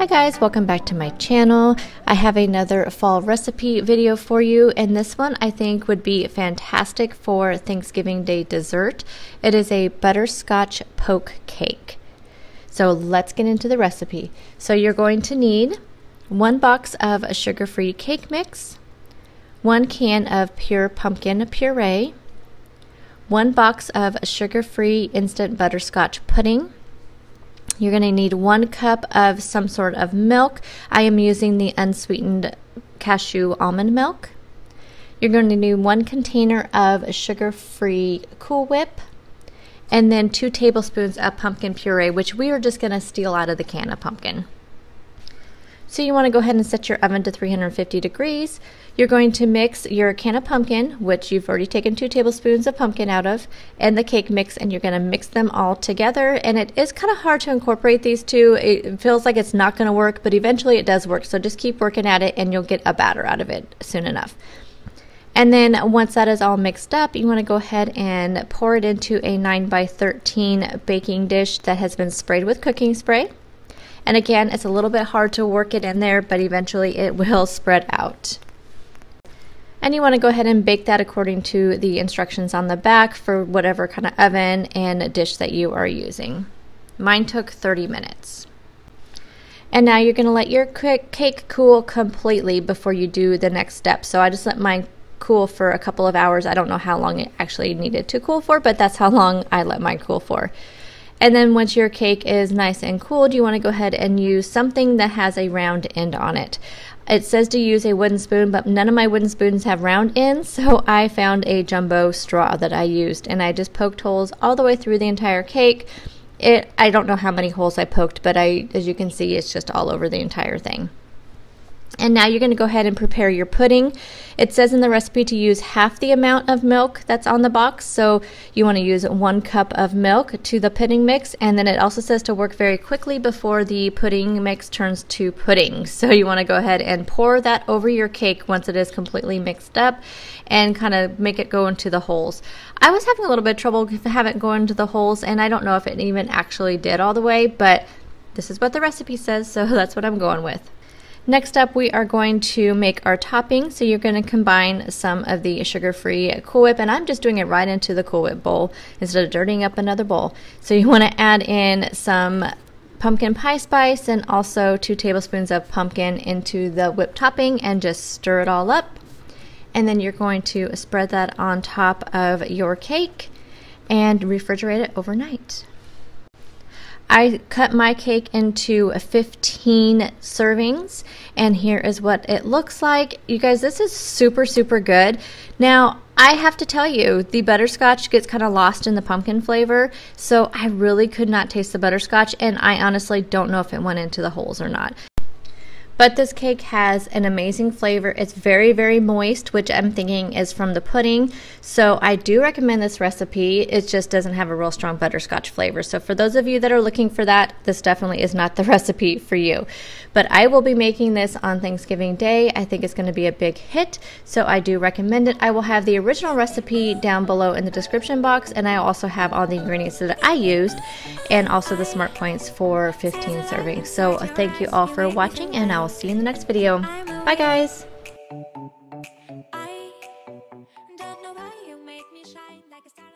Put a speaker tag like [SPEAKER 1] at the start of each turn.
[SPEAKER 1] Hi guys, welcome back to my channel. I have another fall recipe video for you, and this one I think would be fantastic for Thanksgiving Day dessert. It is a butterscotch poke cake. So let's get into the recipe. So you're going to need 1 box of a sugar-free cake mix, 1 can of pure pumpkin puree, 1 box of sugar-free instant butterscotch pudding. You're going to need 1 cup of some sort of milk. I am using the unsweetened cashew almond milk. You're going to need 1 container of sugar-free Cool Whip, and then 2 tablespoons of pumpkin puree, which we are just going to steal out of the can of pumpkin. So you want to go ahead and set your oven to 350 degrees. You're going to mix your can of pumpkin, which you've already taken 2 tablespoons of pumpkin out of, and the cake mix, and you're going to mix them all together. And it is kind of hard to incorporate these two. It feels like it's not going to work, but eventually it does work. So just keep working at it and you'll get a batter out of it soon enough. And then once that is all mixed up, you want to go ahead and pour it into a 9x13 baking dish that has been sprayed with cooking spray. And again, it's a little bit hard to work it in there, but eventually it will spread out. And you want to go ahead and bake that according to the instructions on the back for whatever kind of oven and dish that you are using. Mine took 30 minutes. And now you're going to let your cake cool completely before you do the next step. So I just let mine cool for a couple of hours. I don't know how long it actually needed to cool for, but that's how long I let mine cool for. And then once your cake is nice and cooled, you want to go ahead and use something that has a round end on it. It says to use a wooden spoon, but none of my wooden spoons have round ends, so I found a jumbo straw that I used, and I just poked holes all the way through the entire cake. I don't know how many holes I poked, but as you can see, it's just all over the entire thing. And now you're going to go ahead and prepare your pudding. It says in the recipe to use half the amount of milk that's on the box. So you want to use 1 cup of milk to the pudding mix. And then it also says to work very quickly before the pudding mix turns to pudding. So you want to go ahead and pour that over your cake once it is completely mixed up and kind of make it go into the holes. I was having a little bit of trouble having it go into the holes, and I don't know if it even actually did all the way, but this is what the recipe says, so that's what I'm going with. Next up, we are going to make our topping. So you're going to combine some of the sugar-free Cool Whip, and I'm just doing it right into the Cool Whip bowl instead of dirtying up another bowl. So you want to add in some pumpkin pie spice and also 2 tablespoons of pumpkin into the whipped topping and just stir it all up. And then you're going to spread that on top of your cake and refrigerate it overnight. I cut my cake into 15 servings, and here is what it looks like. You guys, this is super, super good. Now, I have to tell you, the butterscotch gets kind of lost in the pumpkin flavor, so I really could not taste the butterscotch, and I honestly don't know if it went into the holes or not. But this cake has an amazing flavor. It's very, very moist, which I'm thinking is from the pudding. So I do recommend this recipe. It just doesn't have a real strong butterscotch flavor. So for those of you that are looking for that, this definitely is not the recipe for you. But I will be making this on Thanksgiving Day. I think it's going to be a big hit, so I do recommend it. I will have the original recipe down below in the description box, and I also have all the ingredients that I used and also the smart points for 15 servings. So thank you all for watching, and I will see you in the next video. Bye guys! I don't know why you make me shine like a star.